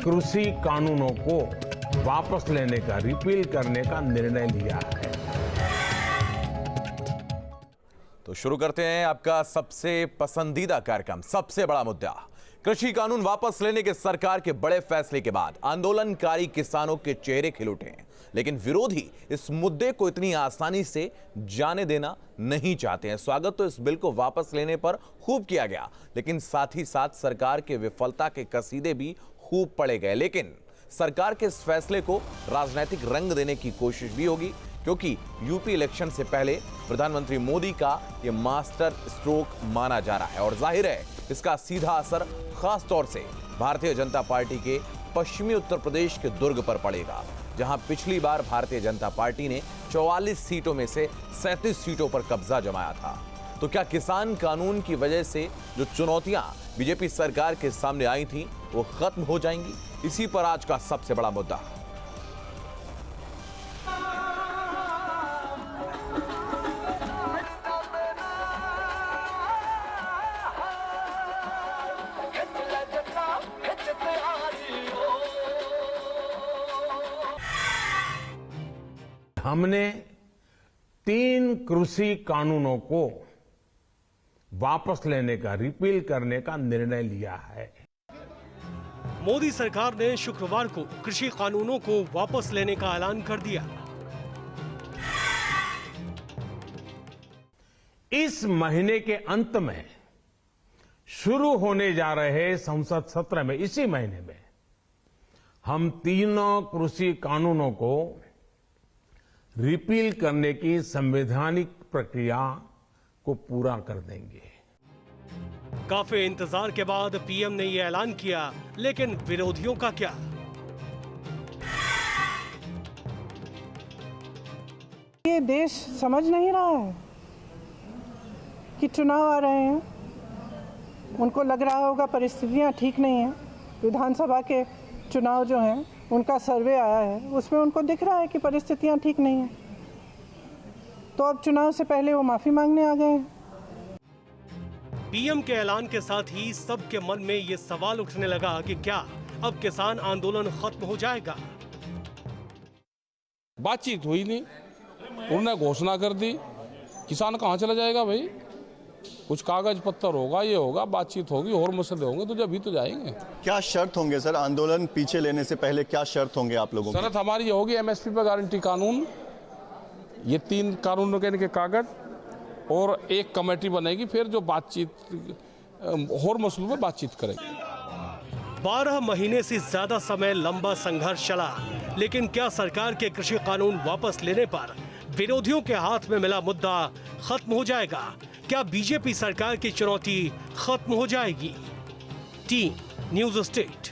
कृषि कानूनों को वापस लेने का, रिपील करने का निर्णय लिया है। तो शुरू करते हैं आपका सबसे पसंदीदा कार्यक्रम, सबसे बड़ा मुद्दा। कृषि कानून वापस लेने के सरकार के बड़े फैसले के बाद आंदोलनकारी किसानों के चेहरे खिल उठे हैं, लेकिन विरोधी इस मुद्दे को इतनी आसानी से जाने देना नहीं चाहते हैं। स्वागत तो इस बिल को वापस लेने पर खूब किया गया, लेकिन साथ ही साथ सरकार के विफलता के कसीदे भी खूब पड़े गए। लेकिन सरकार के इस फैसले को राजनीतिक रंग देने की कोशिश भी होगी, क्योंकि यूपी इलेक्शन से पहले प्रधानमंत्री मोदी का यह मास्टर स्ट्रोक माना जा रहा है और जाहिर है इसका सीधा असर खास तौर से भारतीय जनता पार्टी के पश्चिमी उत्तर प्रदेश के दुर्ग पर पड़ेगा, जहां पिछली बार भारतीय जनता पार्टी ने 44 सीटों में से 37 सीटों पर कब्जा जमाया था। तो क्या किसान कानून की वजह से जो चुनौतियां बीजेपी सरकार के सामने आई थी वो खत्म हो जाएंगी? इसी पर आज का सबसे बड़ा मुद्दा। हमने 3 कृषि कानूनों को वापस लेने का, रिपील करने का निर्णय लिया है। मोदी सरकार ने शुक्रवार को कृषि कानूनों को वापस लेने का ऐलान कर दिया। इस महीने के अंत में शुरू होने जा रहे संसद सत्र में, इसी महीने में हम तीनों कृषि कानूनों को रिपील करने की संवैधानिक प्रक्रिया को पूरा कर देंगे। काफी इंतजार के बाद पीएम ने यह ऐलान किया, लेकिन विरोधियों का क्या? ये देश समझ नहीं रहा है कि चुनाव आ रहे हैं, उनको लग रहा होगा परिस्थितियां ठीक नहीं है। विधानसभा के चुनाव जो हैं उनका सर्वे आया है, उसमें उनको दिख रहा है कि परिस्थितियां ठीक नहीं हैं, तो अब चुनाव से पहले वो माफी मांगने आ गए हैं। पीएम के ऐलान के साथ ही सबके मन में ये सवाल उठने लगा कि क्या अब किसान आंदोलन खत्म हो जाएगा? बातचीत हुई नहीं, उन्होंने घोषणा कर दी, किसान कहाँ चला जाएगा भाई? कुछ कागज पत्तर होगा, ये होगा, बातचीत होगी, और मसले होंगे तो जब ही तो जाएंगे। क्या शर्त होंगे सर, आंदोलन पीछे लेने से पहले क्या शर्त होंगे आप लोगों की? शर्त हमारी ये होगी, एमएसपी पर गारंटी कानून, ये 3 कानूनों के कागज और एक कमेटी बनेगी, फिर जो बातचीत और मसलों पर बातचीत करेगी। 12 महीने से ज्यादा समय लंबा संघर्ष चला, लेकिन क्या सरकार के कृषि कानून वापस लेने पर विरोधियों के हाथ में मिला मुद्दा खत्म हो जाएगा? क्या बीजेपी सरकार की चुनौती खत्म हो जाएगी? Team news state.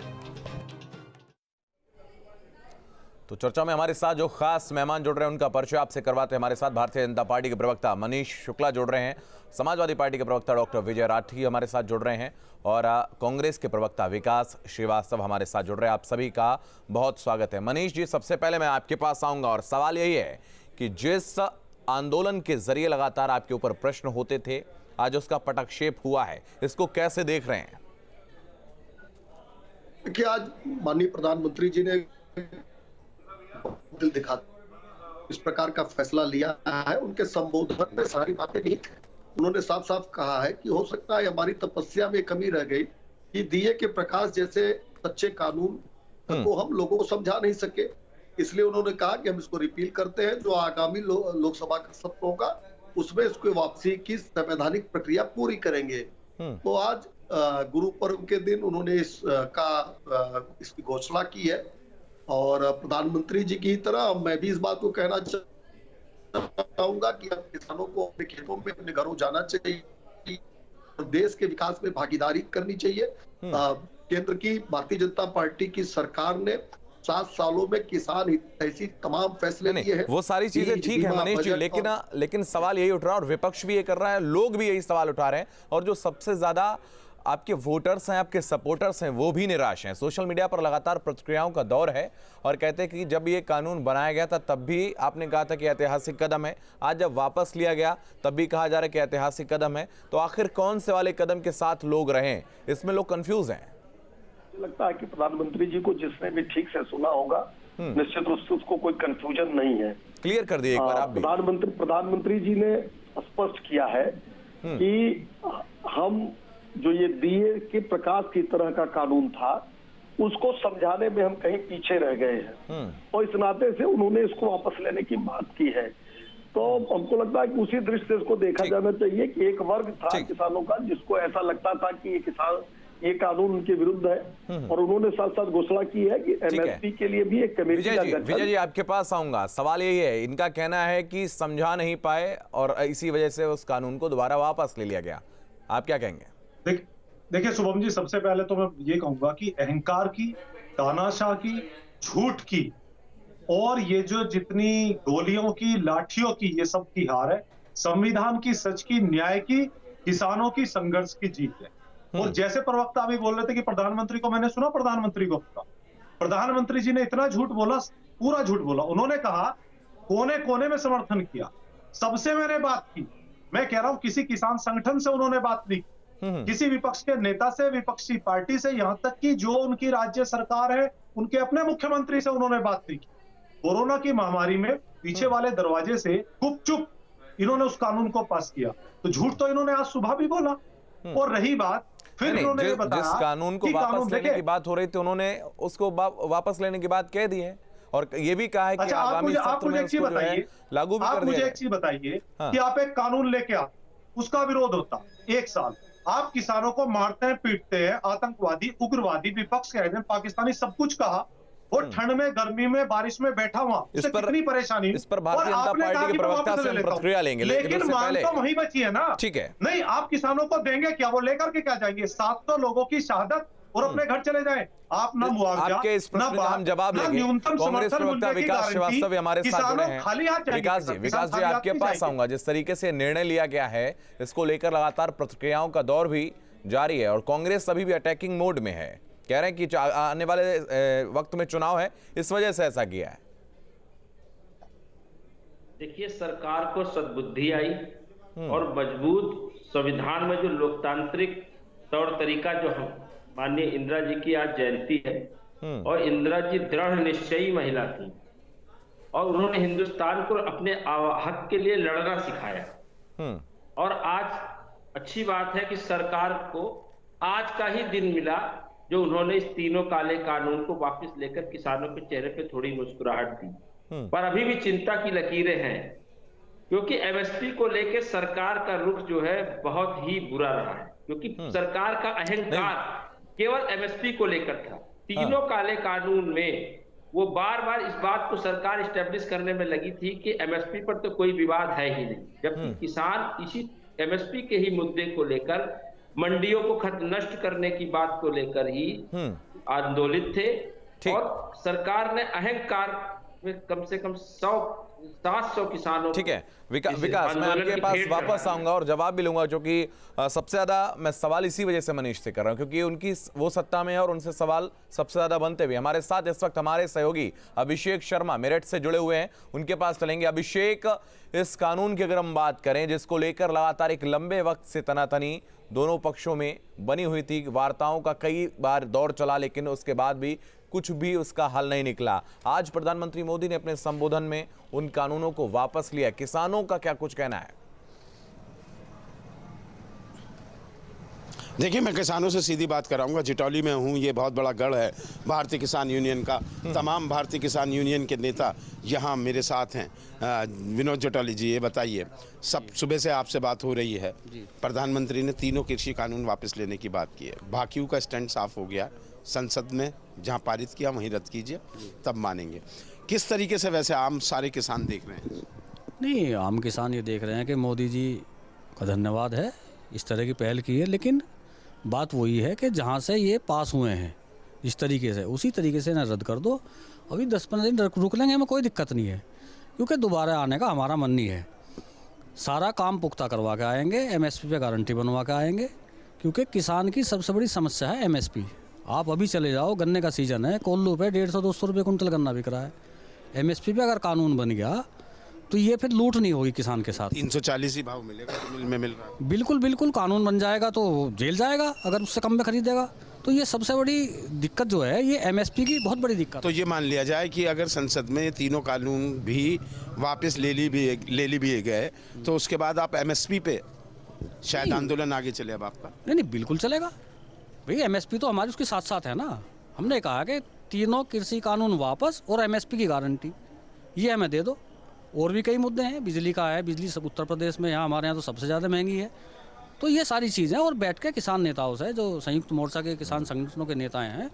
तो चर्चा में हमारे साथ जो खास मेहमान जुड़ रहे हैं उनका परिचय आपसे करवाते हैं। हमारे साथ भारतीय जनता पार्टी के प्रवक्ता मनीष शुक्ला जुड़ रहे हैं, समाजवादी पार्टी के प्रवक्ता डॉक्टर विजय राठी हमारे साथ जुड़ रहे हैं और कांग्रेस के प्रवक्ता विकास श्रीवास्तव हमारे साथ जुड़ रहे हैं। आप सभी का बहुत स्वागत है। मनीष जी, सबसे पहले मैं आपके पास आऊंगा और सवाल यही है कि जिस आंदोलन के जरिए लगातार आपके ऊपर प्रश्न होते थे, आज उसका पटक्षेप हुआ है, इसको कैसे देख रहे हैं? देखिए, आज माननीय प्रधानमंत्री जी ने दिल दिखा इस प्रकार का फैसला लिया है। उनके संबोधन में सारी बातें नहीं, उन्होंने साफ साफ कहा है कि हो सकता है हमारी तपस्या में कमी रह गई कि दिए के प्रकाश जैसे सच्चे कानून को हम लोगों को समझा नहीं सके, इसलिए उन्होंने कहा कि हम इसको रिपील करते हैं। जो आगामी लोकसभा का सत्र होगा उसमें इसको वापसी की संवैधानिक प्रक्रिया पूरी करेंगे। तो आज गुरु पर्व के दिन उन्होंने इसकी घोषणा की है और प्रधानमंत्री जी की तरह मैं भी इस बात को कहना चाहूंगा कि अब किसानों को अपने खेतों में, अपने घरों जाना चाहिए और देश के विकास में भागीदारी करनी चाहिए। केंद्र की भारतीय जनता पार्टी की सरकार ने 7 सालों में किसान हित ऐसी तमाम फैसले लिए हैं। वो सारी चीजें ठीक है मनीष जी, लेकिन सवाल यही उठ रहा है और विपक्ष भी ये कर रहा है, लोग भी यही सवाल उठा रहे हैं और जो सबसे ज्यादा आपके वोटर्स हैं, आपके सपोर्टर्स हैं, वो भी निराश हैं। सोशल मीडिया पर लगातार प्रतिक्रियाओं का दौर है और कहते हैं कि जब ये कानून बनाया गया था तब भी आपने कहा था कि ऐतिहासिक कदम है, आज जब वापस लिया गया तब भी कहा जा रहा है कि ऐतिहासिक कदम है। तो आखिर कौन से वाले कदम के साथ लोग रहें, इसमें लोग कंफ्यूज हैं। लगता है कि प्रधानमंत्री जी को जिसने भी ठीक से सुना होगा, निश्चित रूप से उसको कोई कंफ्यूजन नहीं है। क्लियर कर दिए एक बार आप भी। प्रधानमंत्री जी ने स्पष्ट किया है कि हम जो ये दिए के प्रकाश की तरह का कानून था, उसको समझाने में हम कहीं पीछे रह गए हैं और इस नाते से उन्होंने इसको वापस लेने की बात की है। तो हमको लगता है कि उसी दृष्टि से इसको देखा जाना चाहिए कि एक वर्ग था किसानों का जिसको ऐसा लगता था कि ये कानून उनके विरुद्ध है और उन्होंने साथ साथ घोषणा की है कि एमएसपी के लिए भी एक कमेटी का गठन। विजय जी आपके पास आऊंगा। सवाल यही है, इनका कहना है कि समझा नहीं पाए और इसी वजह से उस कानून को दोबारा वापस ले लिया गया। आप क्या कहेंगे? देखिए शुभम जी, सबसे पहले तो मैं ये कहूंगा कि अहंकार की, तानाशाह की, झूठ की और ये जो जितनी गोलियों की, लाठियों की, ये सब की हार है। संविधान की, सच की, न्याय की, किसानों की, संघर्ष की जीत है। और जैसे प्रवक्ता अभी बोल रहे थे कि प्रधानमंत्री को मैंने सुना, प्रधानमंत्री को प्रधानमंत्री जी ने इतना झूठ बोला, पूरा झूठ बोला। उन्होंने कहा कोने कोने में समर्थन किया, सबसे मैंने बात की। मैं कह रहा हूं किसी किसान संगठन से उन्होंने बात नहीं, किसी विपक्ष के नेता से, विपक्षी पार्टी से, यहां तक कि जो उनकी राज्य सरकार है उनके अपने मुख्यमंत्री से उन्होंने बात नहीं की। कोरोना की महामारी में पीछे वाले दरवाजे से गुपचुप इन्होंने उस कानून को पास किया। तो झूठ तो इन्होंने आज सुबह भी बोला। और रही बात, फिर इन्होंने ये बताया जिस कानून को वापस लेने की बात हो रही थी, उन्होंने उसको वापस लेने की बात कह दी है और ये भी कहा है कि आगामी सत्र में उसको जो है लागू भी कर दिया। मुझे एक चीज बताइए कि आप एक कानून लेके आ, उसका विरोध होता 1 साल, आप किसानों को मारते हैं, पीटते हैं, आतंकवादी, उग्रवादी, विपक्ष कह दें, पाकिस्तानी, सब कुछ कहा, और ठंड में, गर्मी में, बारिश में बैठा हुआ, उसे कितनी परेशानी। इस पर भारतीय जनता पार्टी के प्रवक्ता से प्रतिक्रिया लेंगे, लेकिन मांग तो वही बची है ना। ठीक है, नहीं, आप किसानों को देंगे क्या? वो लेकर के क्या जाएंगे? 700 लोगों की शहादत और अपने घर चले जाएं। आप ना मुआवजा, आपके इस प्रश्न का हम जवाब लेंगे। कांग्रेस प्रवक्ता विकास श्रीवास्तव हमारे साथ जुड़े हैं। विकास जी आपके पास आऊंगा। जिस तरीके से निर्णय लिया गया है, इसको लेकर लगातार प्रतिक्रियाओं का दौर भी जारी है और कांग्रेस अभी भी अटैकिंग मोड में है। कह रहे हैं कि आने वाले वक्त में चुनाव है, इस वजह से ऐसा किया है। देखिए, सरकार को सद्बुद्धि आई और मजबूत संविधान में जो लोकतांत्रिक तौर तरीका, जो हम माननीय इंदिरा जी की आज जयंती है और इंदिरा जी दृढ़ निश्चयी महिला थी और उन्होंने हिंदुस्तान को अपने हक के लिए लड़ना सिखाया। और आज अच्छी बात है कि सरकार को आज का ही दिन मिला जो उन्होंने इस तीनों काले कानून को वापस लेकर किसानों के चेहरे पे थोड़ी मुस्कुराहट दी। पर अभी भी चिंता की लकीरें हैं, क्योंकि एमएसपी को लेकर सरकार का रुख जो है बहुत ही बुरा रहा है, क्योंकि सरकार का अहंकार केवल एमएसपी को लेकर था। तीनों काले कानून में वो बार बार इस बात को सरकार स्टैब्लिश करने में लगी थी कि एमएसपी पर तो कोई विवाद है ही नहीं, जबकि किसान इसी एमएसपी के ही मुद्दे को लेकर, मंडियों को नष्ट करने की बात को लेकर ही आंदोलित थे। और सरकार ने अहंकार में कम से कम 700 किसानों। ठीक है विकास, मैं आपके पास वापस आऊंगा और जवाब भी लूंगा, क्योंकि सबसे ज्यादा मैं सवाल इसी वजह से मनीष से कर रहा हूं, क्योंकि उनकी वो सत्ता में है और उनसे सवाल सबसे ज्यादा बनते भी। हमारे साथ इस वक्त हमारे सहयोगी अभिषेक शर्मा मेरठ से जुड़े हुए हैं, उनके पास चलेंगे। अभिषेक, इस कानून की अगर हम बात करें, जिसको लेकर लगातार एक लंबे वक्त से तनातनी दोनों पक्षों में बनी हुई थी, वार्ताओं का कई बार दौर चला, लेकिन उसके बाद भी कुछ भी उसका हल नहीं निकला। आज प्रधानमंत्री मोदी ने अपने संबोधन में उन कानूनों को वापस लिया। किसानों का क्या कुछ कहना है? देखिए, मैं किसानों से सीधी बात कराऊंगा। जिटौली में हूं, ये बहुत बड़ा गढ़ है भारतीय किसान यूनियन का। तमाम भारतीय किसान यूनियन के नेता यहां मेरे साथ हैं। विनोद जिटौली जी, ये बताइए, सब सुबह से आपसे बात हो रही है, प्रधानमंत्री ने तीनों कृषि कानून वापस लेने की बात की है। भाकियू का स्टैंड साफ हो गया, संसद में जहां पारित किया वहीं रद्द कीजिए, तब मानेंगे। किस तरीके से वैसे आम सारे किसान देख रहे हैं? नहीं, आम किसान ये देख रहे हैं कि मोदी जी का धन्यवाद है, इस तरह की पहल की है, लेकिन बात वही है कि जहाँ से ये पास हुए हैं इस तरीके से, उसी तरीके से ना रद्द कर दो। अभी 10-15 दिन रुक लेंगे, हमें कोई दिक्कत नहीं है, क्योंकि दोबारा आने का हमारा मन नहीं है। सारा काम पुख्ता करवा के आएंगे, एमएसपी पे गारंटी बनवा के आएंगे, क्योंकि किसान की सबसे बड़ी समस्या है एमएसपी। आप अभी चले जाओ, गन्ने का सीजन है, कोल्लू पे 150-200 रुपये कुंटल गन्ना बिक रहा है। एमएसपी पे अगर कानून बन गया तो ये फिर लूट नहीं होगी किसान के साथ। 340 ही भाव मिलेगा, मिल में मिल रहा है। बिल्कुल बिल्कुल, कानून बन जाएगा तो जेल जाएगा अगर उससे कम में खरीदेगा। तो ये सबसे बड़ी दिक्कत जो है ये एमएसपी की बहुत बड़ी दिक्कत। तो ये मान लिया जाए कि अगर संसद में ये तीनों कानून भी वापस ले ली भी गए तो उसके बाद आप एमएसपी पे शायद आंदोलन आगे चले अब आपका। नहीं बिल्कुल चलेगा भाई, एमएसपी तो हमारी उसके साथ साथ है ना। हमने कहा कि तीनों कृषि कानून वापस और एमएसपी की गारंटी ये हमें दे दो। और भी कई मुद्दे हैं, बिजली का है, बिजली सब उत्तर प्रदेश में यहाँ हमारे यहाँ तो सबसे ज़्यादा महंगी है। तो ये सारी चीज़ें, और बैठ के किसान नेताओं से, जो संयुक्त मोर्चा के किसान संगठनों के नेता हैं,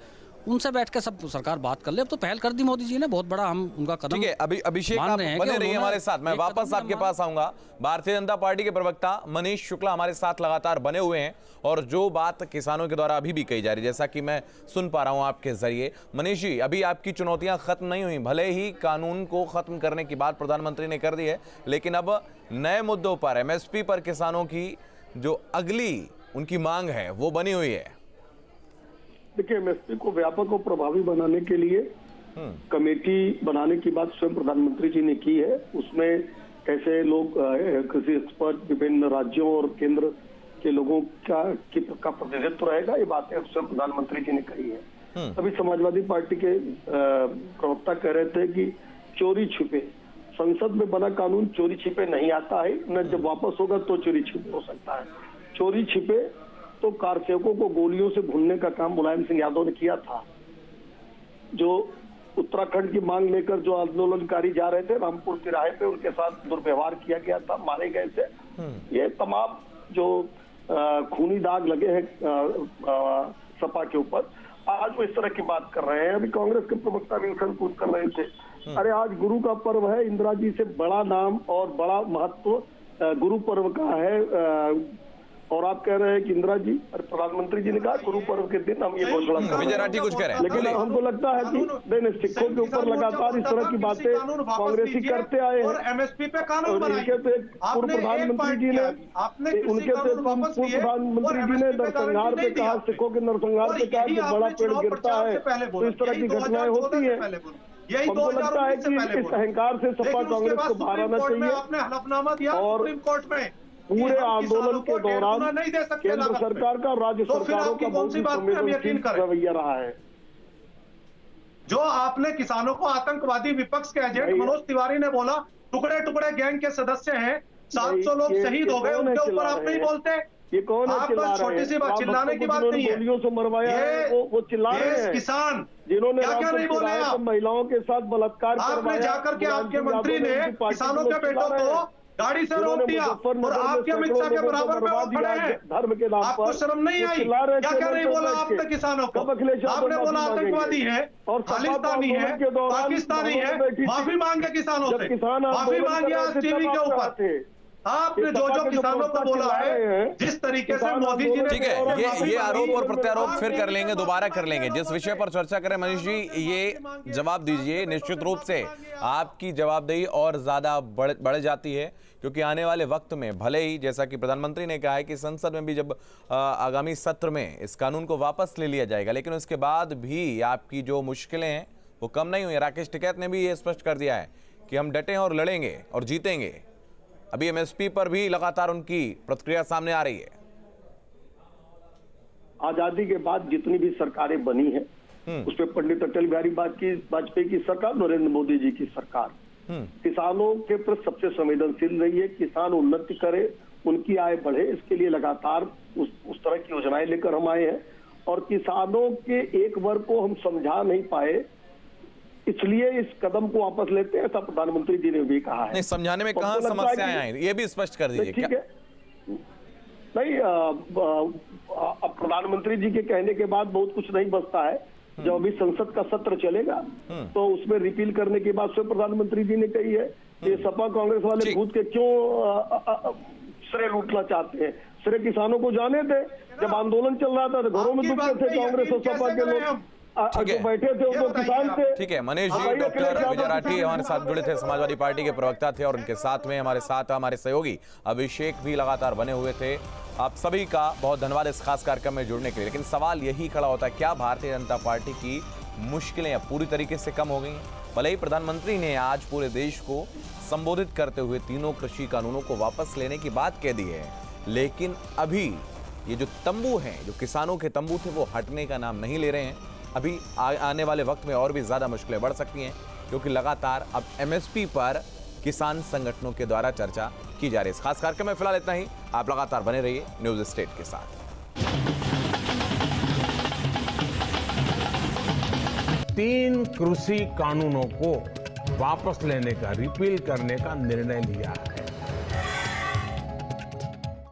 उनसे बैठ के सब सरकार बात कर ले। अब तो पहल कर दी मोदी जी ने, बहुत बड़ा हम उनका कदम। ठीक है, अभी अभिषेक आप बने रहिए हमारे साथ, मैं वापस आपके पास आऊंगा। भारतीय जनता पार्टी के प्रवक्ता मनीष शुक्ला हमारे साथ लगातार बने हुए हैं और जो बात किसानों के द्वारा अभी भी कही जा रही है, जैसा कि मैं सुन पा रहा हूं आपके जरिए। मनीष जी, अभी आपकी चुनौतियां खत्म नहीं हुई, भले ही कानून को खत्म करने की बात प्रधानमंत्री ने कर दी है, लेकिन अब नए मुद्दों पर, एमएसपी पर किसानों की जो अगली उनकी मांग है वो बनी हुई है। देखिए, एमएसपी को व्यापक और प्रभावी बनाने के लिए कमेटी बनाने की बात स्वयं प्रधानमंत्री जी ने की है। उसमें कैसे लोग कृषि एक्सपर्ट विभिन्न राज्यों और केंद्र के लोगों का प्रतिनिधित्व रहेगा, ये बातें स्वयं प्रधानमंत्री जी ने कही है। अभी समाजवादी पार्टी के प्रवक्ता कह रहे थे कि चोरी छिपे, संसद में बना कानून चोरी छिपे नहीं आता है, न जब वापस होगा तो चोरी छिपे हो सकता है। चोरी छिपे तो कारसेवकों को गोलियों से भूनने का काम मुलायम सिंह यादव ने किया था। जो उत्तराखंड की मांग लेकर जो आंदोलनकारी जा रहे थे रामपुर तिराहे पे, उनके साथ दुर्व्यवहार किया गया था, मारे गए थे। ये तमाम जो खूनी दाग लगे हैं सपा के ऊपर, आज वो इस तरह की बात कर रहे हैं। अभी कांग्रेस के प्रवक्ता भी उछल कूद कर रहे थे। अरे आज गुरु का पर्व है, इंदिरा जी से बड़ा नाम और बड़ा महत्व गुरु पर्व का है, और आप कह रहे हैं कि इंदिरा जी, प्रधानमंत्री जी ने कहा गुरु पर्व के दिन हम ये घोषणा कर रहे हैं। कुछ कह रहे हैं, लेकिन हमको लगता है कि सिखों के ऊपर लगातार इस तरह की बातें कांग्रेसी करते आए हैं। एमएसपी पे कानून उनके तो पूर्व प्रधानमंत्री जी ने नरसंहार पे कहा, सिखों के नरसंहार पे कहा कि बड़ा पेड़ गिरता है, तो इस तरह की घटनाएं होती है। हमको लगता है कि इस अहंकार से सपा कांग्रेस को बाहर आना चाहिए। आपने हलफनामा दिया सुप्रीम कोर्ट में, पूरे आंदोलन के दौरान केंद्र सरकार का, राज्य सरकारों का बहुत ही संवेदनशील रवैया रहा है। जो आपने किसानों को आतंकवादी विपक्ष के एजेंट मनोज तिवारी ने बोला, टुकड़े टुकड़े गैंग के सदस्य हैं, 700 लोग शहीद हो गए, उनके ऊपर आप नहीं बोलते। ये कौन है चिल्ला रहे हैं? छोटी सी बात चिल्लाने की बात नहीं है, गोलियों से मरवाया है, वो चिल्ला रहे हैं। किसान जिन्होंने क्या नहीं बोले आप? महिलाओं के साथ बलात्कार आपने जाकर के आपके मंत्री ने किसानों के बेटों को गाड़ी से रोक दिया और आपके अमित शाह के बराबर में वो खड़े हैं। धर्म के नाम पर आपको शर्म नहीं आई? क्या नहीं बोला आपने किसानों को? आपने बोला आतंकवादी है, खालिस्तानी है, पाकिस्तानी है, माफी मांगे किसानों से, माफी मांगी आज टीवी के ऊपर। आपने जो किसानों को बोला है, जिस तरीके से मोदी जी ने, ठीक है, ये आरोप और प्रत्यारोप फिर कर लेंगे, दोबारा कर लेंगे। जिस विषय पर चर्चा करें मनीष जी, ये जवाब दीजिए। निश्चित रूप से आपकी जवाबदेही और ज्यादा बढ़ जाती है, क्योंकि आने वाले वक्त में भले ही, जैसा कि प्रधानमंत्री ने कहा है कि संसद में भी जब आगामी सत्र में इस कानून को वापस ले लिया जाएगा, लेकिन उसके बाद भी आपकी जो मुश्किलें हैं वो कम नहीं हुई। राकेश टिकैत ने भी ये स्पष्ट कर दिया है कि हम डटे हैं और लड़ेंगे और जीतेंगे। अभी एमएसपी पर भी लगातार उनकी प्रतिक्रिया सामने आ रही है। आजादी के बाद जितनी भी सरकारें बनी हैं, उसमें पंडित अटल बिहारी वाजपेयी की सरकार, नरेंद्र मोदी जी की सरकार किसानों के प्रति सबसे संवेदनशील रही है। किसान उन्नति करे, उनकी आय बढ़े, इसके लिए लगातार उस तरह की योजनाएं लेकर हम आए हैं। और किसानों के एक वर्ग को हम समझा नहीं पाए, इसलिए इस कदम को वापस लेते हैं, ऐसा प्रधानमंत्री जी ने भी कहा है। नहीं, समझाने में कहां समस्याएं आई, ये भी स्पष्ट कर दीजिए। ठीक है, नहीं, अब प्रधानमंत्री जी के कहने के बाद बहुत कुछ नहीं बचता है। जब अभी संसद का सत्र चलेगा तो उसमें रिपील करने की बात स्वयं प्रधानमंत्री जी ने कही है। ये सपा कांग्रेस वाले भूत के क्यों श्रेय लूटना चाहते हैं? श्रेय किसानों को जाने थे। जब आंदोलन चल रहा था तो घरों में दुखते थे कांग्रेस और सपा के लोग, जो बैठे थे वो किसान थे। ठीक है, मनीष जी, डॉक्टर विजय राठी हमारे साथ जुड़े थे, समाजवादी पार्टी के प्रवक्ता थे, और उनके साथ में हमारे सहयोगी अभिषेक भी लगातार बने हुए थे। आप सभी का बहुत धन्यवाद इस खास कार्यक्रम में जुड़ने के लिए। लेकिन सवाल यही खड़ा होता है, क्या भारतीय जनता पार्टी की मुश्किलें अब पूरी तरीके से कम हो गई हैं? भले ही प्रधानमंत्री ने आज पूरे देश को संबोधित करते हुए तीनों कृषि कानूनों को वापस लेने की बात कह दी है, लेकिन अभी ये जो तंबू हैं, जो किसानों के तंबू थे, वो हटने का नाम नहीं ले रहे हैं। अभी आने वाले वक्त में और भी ज्यादा मुश्किलें बढ़ सकती हैं, क्योंकि लगातार अब एमएसपी पर किसान संगठनों के द्वारा चर्चा की जा रही है। इस खास कार्यक्रम में फिलहाल इतना ही। आप लगातार बने रहिए न्यूज स्टेट के साथ। 3 कृषि कानूनों को वापस लेने का, रिपील करने का निर्णय लिया है।